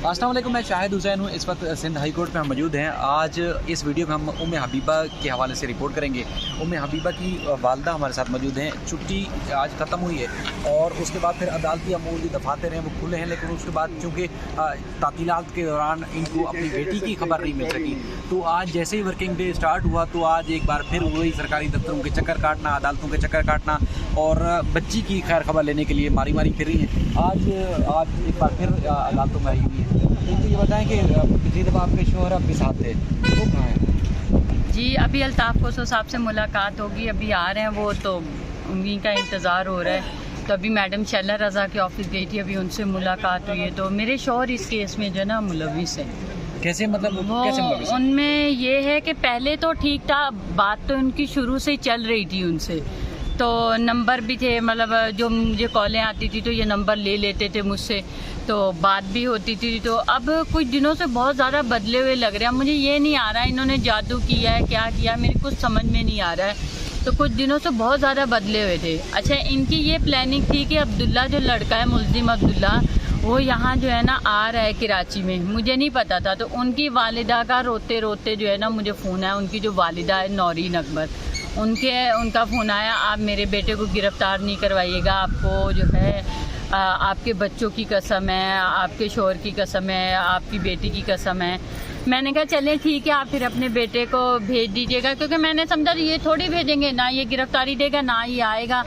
अस्सलाम वालेकुम, मैं शाहिद हुसैन हूँ। इस वक्त सिंध हाई कोर्ट में हम मौजूद हैं। आज इस वीडियो में हम उम्मे हबीबा के हवाले से रिपोर्ट करेंगे। उम्मे हबीबा की वालदा हमारे साथ मौजूद हैं। छुट्टी आज ख़त्म हुई है और उसके बाद फिर अदालती अमूर जो दफातर हैं वो खुले हैं, लेकिन उसके बाद चूँकि तातीलात के दौरान इनको अपनी बेटी की खबर नहीं मिल सकी, तो आज जैसे ही वर्किंग डे स्टार्ट हुआ तो आज एक बार फिर वही सरकारी दफ्तरों के चक्कर काटना, अदालतों के चक्कर काटना और बच्ची की खैर खबर लेने के लिए मारी मारी फिर रही हैं। आज एक बार फिर अदालतों में आई हुई है। तो ये बताएं कि पिछली दफ़ा आपके शोहर आपके साथ थे, वो कहाँ हैं? जी, अभी अल्ताफ़ कोसो साहब से मुलाकात होगी, अभी आ रहे हैं वो, तो उन्हीं का इंतज़ार हो रहा है। तो अभी मैडम शैला रज़ा के ऑफिस गई थी, अभी उनसे मुलाकात हुई है। तो मेरे शोहर इस केस में जो है ना मुलविस है। कैसे, मतलब वो कैसे मुलविस है? उनमें ये है कि पहले तो ठीक था, बात तो उनकी शुरू से ही चल रही थी उनसे, तो नंबर भी थे, मतलब जो मुझे कॉलें आती थी तो ये नंबर ले लेते थे मुझसे, तो बात भी होती थी। तो अब कुछ दिनों से बहुत ज़्यादा बदले हुए लग रहे हैं। मुझे ये नहीं आ रहा है इन्होंने जादू किया है क्या किया, मेरे कुछ समझ में नहीं आ रहा है। तो कुछ दिनों से बहुत ज़्यादा बदले हुए थे। अच्छा, इनकी ये प्लानिंग थी कि अब्दुल्ला जो लड़का है, मुल्जिम अब्दुल्ला, वो यहाँ जो है ना आ रहा है कराची में, मुझे नहीं पता था। तो उनकी वालिदा का रोते रोते जो है ना मुझे फ़ोन आया, उनकी जो वालिदा है नौरीन अकबर, उनका फ़ोन आया, आप मेरे बेटे को गिरफ़्तार नहीं करवाइएगा, आपको जो है आपके बच्चों की कसम है, आपके शोहर की कसम है, आपकी बेटी की कसम है। मैंने कहा चलें ठीक है, आप फिर अपने बेटे को भेज दीजिएगा, क्योंकि मैंने समझा ये थोड़ी भेजेंगे, ना ये गिरफ़्तारी देगा ना ही आएगा,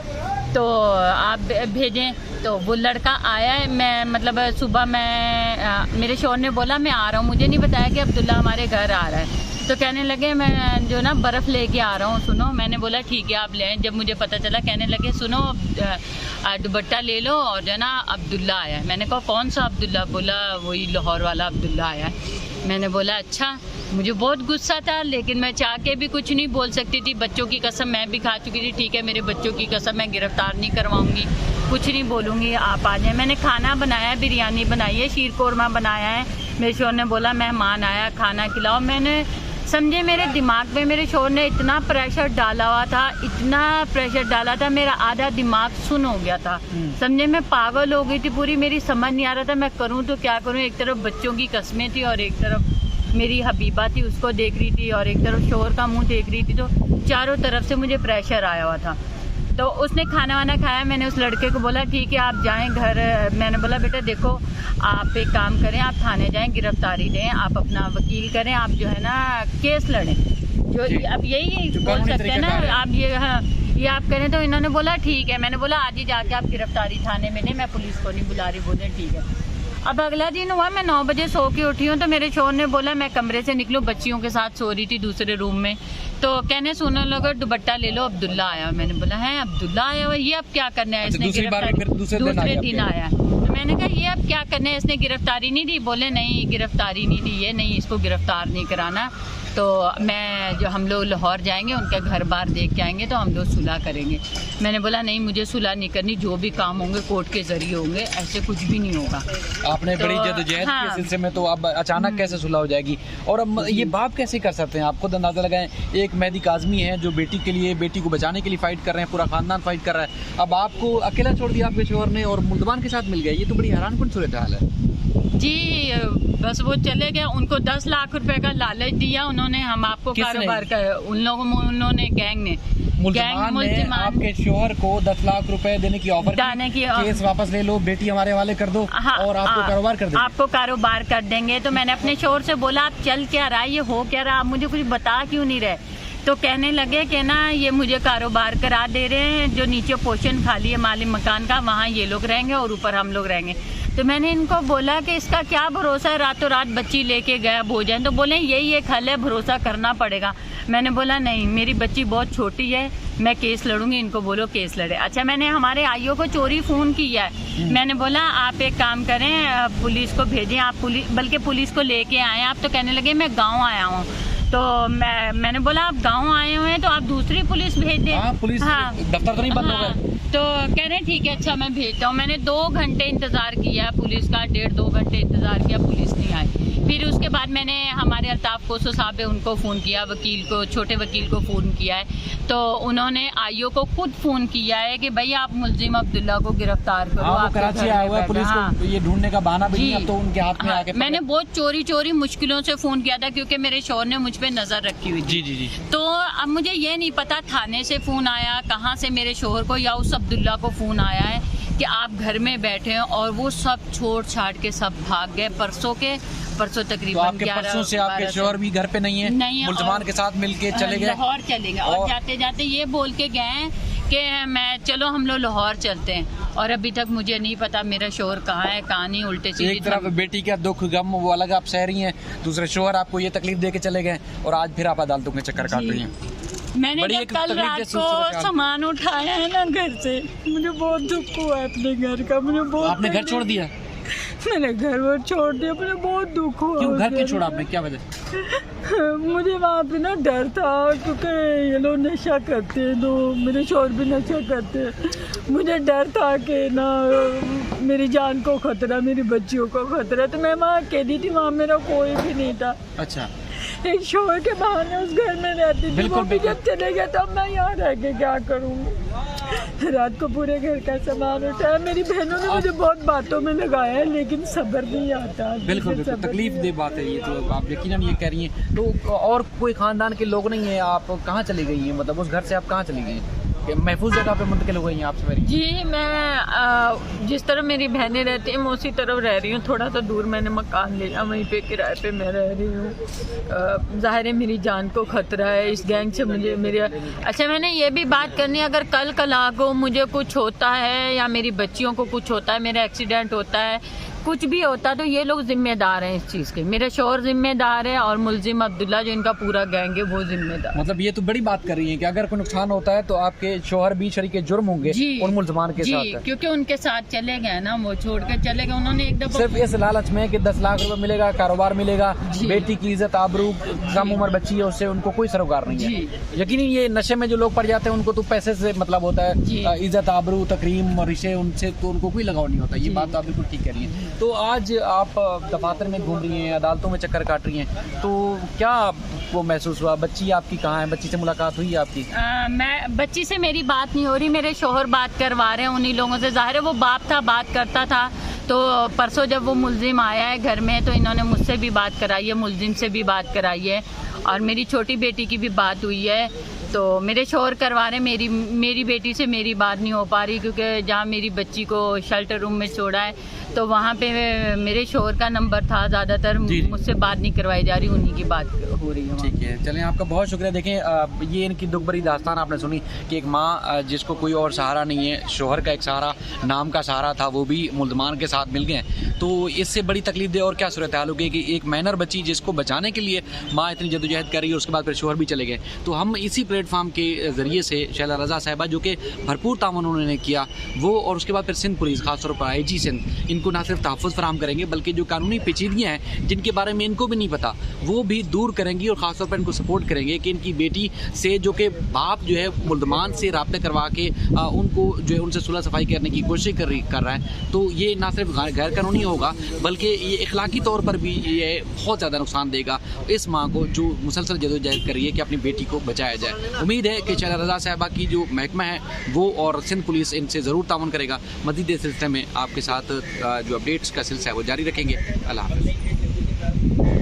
तो आप भेजें। तो वो लड़का आया है, मैं मतलब सुबह मेरे शोहर ने बोला मैं आ रहा हूँ, मुझे नहीं बताया कि अब्दुल्ला हमारे घर आ रहा है। तो कहने लगे मैं जो ना बर्फ़ लेके आ रहा हूँ, सुनो। मैंने बोला ठीक है आप लें। जब मुझे पता चला, कहने लगे सुनो दुपट्टा ले लो और जो ना अब्दुल्ला आया है। मैंने कहा कौन सा अब्दुल्ला? बोला वही लाहौर वाला अब्दुल्ला आया है। मैंने बोला अच्छा। मुझे बहुत गुस्सा था, लेकिन मैं चाह के भी कुछ नहीं बोल सकती थी। बच्चों की कसम मैं भी खा चुकी थी, ठीक है मेरे बच्चों की कसम, मैं गिरफ़्तार नहीं करवाऊँगी, कुछ नहीं बोलूँगी, आप आ जाएँ। मैंने खाना बनाया, बिरयानी बनाई है, शीर कौरमा बनाया है। मेरे शोहर ने बोला मेहमान आया खाना खिलाओ। मैंने समझे मेरे दिमाग में मेरे शोहर ने इतना प्रेशर डाला हुआ था, इतना प्रेशर डाला था, मेरा आधा दिमाग सुन हो गया था। समझे मैं पागल हो गई थी पूरी, मेरी समझ नहीं आ रहा था मैं करूं तो क्या करूं। एक तरफ बच्चों की कस्में थी और एक तरफ मेरी हबीबा थी, उसको देख रही थी, और एक तरफ शोहर का मुंह देख रही थी। तो चारों तरफ से मुझे प्रेशर आया हुआ था। तो उसने खाना वाना खाया। मैंने उस लड़के को बोला ठीक है आप जाएं घर। मैंने बोला बेटा देखो, आप एक काम करें, आप थाने जाएं, गिरफ्तारी दें, आप अपना वकील करें, आप जो है ना केस लड़ें, जो अब यही बोल सकते हैं ना आप, ये हाँ ये आप करें। तो इन्होंने बोला ठीक है। मैंने बोला आज ही जाके आप गिरफ्तारी थाने में दें, मैं पुलिस को नहीं बुला रही। बोले ठीक है। अब अगला दिन हुआ, मैं 9 बजे सो के उठी हूँ, तो मेरे शोहर ने बोला मैं कमरे से निकलूँ, बच्चियों के साथ सो रही थी दूसरे रूम में, तो कहने सुनने लगा दुपट्टा ले लो, अब्दुल्ला आया। मैंने बोला है अब्दुल्ला आया हुआ, ये अब क्या करना है, इसने दूसरे दिन आया। तो मैंने कहा ये अब क्या करना है, इसने गिरफ्तारी नहीं दी? बोले नहीं गिरफ्तारी नहीं दी है, नहीं इसको गिरफ्तार नहीं कराना। तो मैं जो हम लोग लाहौर जाएंगे, उनका घर बार देख के आएंगे, तो हम लोग सुलह करेंगे। मैंने बोला नहीं मुझे सुलह नहीं करनी, जो भी काम होंगे कोर्ट के जरिए होंगे, ऐसे कुछ भी नहीं होगा। आपने तो, बड़ी जद्दोजहद के सिलसिले में, तो अब अचानक कैसे सुलह हो जाएगी? और अब ये बाप कैसे कर सकते हैं? आप खुद अंदाजा लगाएं, एक मेहदी काज़मी है जो बेटी के लिए, बेटी को बचाने के लिए फाइट कर रहे हैं, पूरा खानदान फाइट कर रहा है। अब आपको अकेला छोड़ दिया आपके शोहर ने और मुल्ज़मान के साथ मिल गया, ये तो बड़ी हैरानकुन सूरत हाल है। जी बस वो चले गए, उनको 10 लाख रुपए का लालच दिया उन्होंने, हम आपको कारोबार कर, उन्होंने गैंग ने मुल्ज़िमान आपके शोहर को 10 लाख रुपए देने की ऑफर की, केस वापस ले लो, बेटी हमारे हवाले कर दो, और आपको कारोबार कर देंगे, आपको कारोबार कर देंगे। तो मैंने अपने शोहर से बोला आप चल क्या रहा है, ये हो क्या रहा, आप मुझे कुछ बता क्यों नहीं रहे? तो कहने लगे कि ना ये मुझे कारोबार करा दे रहे हैं, जो नीचे पोर्शन खाली है मालिक मकान का, वहाँ ये लोग रहेंगे और ऊपर हम लोग रहेंगे। तो मैंने इनको बोला कि इसका क्या भरोसा है, रातों रात बच्ची लेके गायब हो जाए? तो बोले यही एक हल है, भरोसा करना पड़ेगा। मैंने बोला नहीं, मेरी बच्ची बहुत छोटी है, मैं केस लड़ूंगी, इनको बोलो केस लड़े। अच्छा, मैंने हमारे आईओ को चोरी फ़ोन किया है। मैंने बोला आप एक काम करें, पुलिस को भेजें, आप बल्कि पुलिस को लेके आए आप। तो कहने लगे मैं गाँव आया हूँ। तो मैंने बोला आप गांव आए हुए हैं तो आप दूसरी पुलिस भेज दें। हाँ, पुलिस दफ्तर तो नहीं बंद हो गए? तो कह रहे ठीक है अच्छा मैं भेजता हूँ। मैंने 2 घंटे इंतज़ार किया पुलिस का, 1.5-2 घंटे इंतज़ार किया, पुलिस नहीं आई। फिर उसके बाद मैंने हमारे अल्ताफ़ कोसो साहब है उनको फ़ोन किया, वकील को, छोटे वकील को फ़ोन किया है। तो उन्होंने आईओ को खुद फ़ोन किया है कि भाई आप मुलजिम अब्दुल्ला को गिरफ्तार करो। हाँ, वो कराची आया हुआ है, पुलिस को ये ढूंढने का बहाना भी नहीं, अब तो उनके हाथ में हाँ, आके मैंने बहुत चोरी मुश्किलों से फ़ोन किया था क्योंकि मेरे शौहर ने मुझ पे नज़र रखी हुई थी। जी। तो अब मुझे ये नहीं पता थाने से फ़ोन आया कहाँ से मेरे शौहर को या उस अब्दुल्ला को फ़ोन आया है कि आप घर में बैठे हैं, और वो सब छोड़ छाड़ के सब भाग गए। परसों तकरीबन तो आपके परसों से आपके शौहर भी घर पे नहीं है, मुल्ज़मान के साथ मिलके चले गए, लाहौर चले गए। और जाते जाते ये बोल के गए कि मैं चलो हम लोग लाहौर चलते हैं, और अभी तक मुझे नहीं पता मेरा शौहर कहाँ है कहाँ नहीं। उल्टे सीधे एक तरफ बेटी का दुख गम वो अलग आप सह रही हैं, दूसरे शौहर आपको ये तकलीफ दे के चले गए, और आज फिर आप अदालतों के चक्कर काट रही हैं। मैंने जब कल रात को सामान उठाया है ना घर से, मुझे बहुत दुख हुआ है अपने घर का। मुझे बहुत, आपने घर छोड़ दिया? मैंने घर वो छोड़ दिया, मुझे बहुत दुख हुआ। क्यों घर क्यों छोड़ा आपने, क्या वजह? मुझे वहाँ पे ना डर था क्योंकि ये लोग नशा करते हैं, तो मेरे शौहर भी नशा करते हैं। मुझे डर था कि ना मेरी जान को खतरा, मेरी बच्चियों को खतरा, तो मैं वहाँ अकेली थी, वहाँ मेरा कोई भी नहीं था। अच्छा, एक शौहर के बहाने उस घर में रहती थी, वो भी जब चले गए तो मैं यहाँ रह के क्या करूँगी। रात को पूरे घर का सामान उठाया। मेरी बहनों ने मुझे बहुत बातों में लगाया है लेकिन सब्र नहीं आता। बिल्कुल तकलीफ दे बात है ये, तो आप यकीनन ये कह रही हैं। तो और कोई खानदान के लोग नहीं है, आप कहाँ चली गई हैं, मतलब उस घर से आप कहाँ चली गई हैं, महफूज जगह पे मुंतकिल हो गई हैं आपसे मेरी? जी, मैं जिस तरह मेरी बहनें रहती हैं मैं उसी तरफ रह रही हूँ। थोड़ा सा दूर मैंने मकान लिया, वहीं पे किराए पे मैं रह रही हूँ। ज़ाहिर है मेरी जान को ख़तरा है इस गैंग से। मुझे मेरे अच्छा, मैंने ये भी बात करनी है, अगर कल कला को मुझे कुछ होता है या मेरी बच्चियों को कुछ होता है, मेरा एक्सीडेंट होता है, कुछ भी होता तो ये लोग जिम्मेदार हैं इस चीज़ के। मेरे शौहर जिम्मेदार है और मुलजिम अब्दुल्ला जो इनका पूरा गैंग है वो जिम्मेदार। मतलब ये तो बड़ी बात कर रही हैं कि अगर कोई नुकसान होता है तो आपके शौहर भी शरीके जुर्म होंगे उन मुलजमान के साथ, क्योंकि उनके साथ चले गए ना, वो छोड़ के चले गए। उन्होंने एक दफा सिर्फ इस लालच में कि 10 लाख रुपए मिलेगा, कारोबार मिलेगा, बेटी की इज्जत आबरू, कम उम्र बच्ची है उससे उनको कोई सरोकार नहीं है। यकीनी ये नशे में जो लोग पड़ जाते हैं उनको तो पैसे से मतलब होता है, इज्जत आबरू तकरीम रिश्ते उनसे तो उनको कोई लगाव नहीं होता। ये बात आप बिल्कुल ठीक कह रही हैं। तो आज आप दफातर में घूम रही हैं, अदालतों में चक्कर काट रही हैं, तो क्या वो महसूस हुआ? बच्ची आपकी कहाँ है, बच्ची से मुलाकात हुई आपकी? मैं बच्ची से मेरी बात नहीं हो रही, मेरे शौहर बात करवा रहे हैं उन्हीं लोगों से। ज़ाहिर है वो बाप था, बात करता था। तो परसों जब वो मुलजिम आया है घर में तो इन्होंने मुझसे भी बात कराई है, मुलजिम से भी बात कराई है, और मेरी छोटी बेटी की भी बात हुई है। तो मेरे शौहर करवा रहे, मेरी बेटी से मेरी बात नहीं हो पा रही क्योंकि जहाँ मेरी बच्ची को शेल्टर रूम में छोड़ा है तो वहाँ पे मेरे शौहर का नंबर था, ज़्यादातर मुझसे बात नहीं करवाई जा रही, उन्हीं की बात हो रही है। ठीक है, चलें, आपका बहुत शुक्रिया। देखें, ये इनकी दुख भरी दास्तान आपने सुनी कि एक माँ जिसको कोई और सहारा नहीं है, शौहर का एक सहारा, नाम का सहारा था, वो भी मुल्ज़मान के साथ मिल गए। तो इससे बड़ी तकलीफ दे और क्या सूरत हाल होगी कि एक माइनर बच्ची जिसको बचाने के लिए माँ इतनी जद्दोजहद कर रही है, उसके बाद फिर शौहर भी चले गए। तो हम इसी प्लेटफार्म के ज़रिए से शैला रज़ा साहिबा जो कि भरपूर ताउन उन्होंने किया वो, और उसके बाद फिर सिंध पुलिस खासतौर पर IG सिंध, इनको ना सिर्फ तहफ़्फ़ुज़ फराहम करेंगे बल्कि जो कानूनी पेचीदगियाँ हैं जिनके बारे में इनको भी नहीं पता वो भी दूर करेंगी, और ख़ासतौर पर इनको सपोर्ट करेंगे कि इनकी बेटी से जो कि बाप जो है मुल्ज़मान से रब्ता करवा के उनको जो है उनसे सुलह सफाई करने की कोशिश कर रहा है। तो ये ना सिर्फ गैर कानूनी होगा बल्कि ये इखलाकी तौर पर भी ये बहुत ज़्यादा नुकसान देगा इस माँ को जो मुसलसल जदोजहद कर रही है कि अपनी बेटी को बचाया जाए। उम्मीद है कि शैला रज़ा साहिबा की जो महकमा है वो और सिंध पुलिस इनसे ज़रूर ताउन करेगा। मज़ीद इस सिलसिले में आपके साथ जो अपडेट्स का सिलसिला है वो जारी रखेंगे। अल्लाह हाफ़िज़।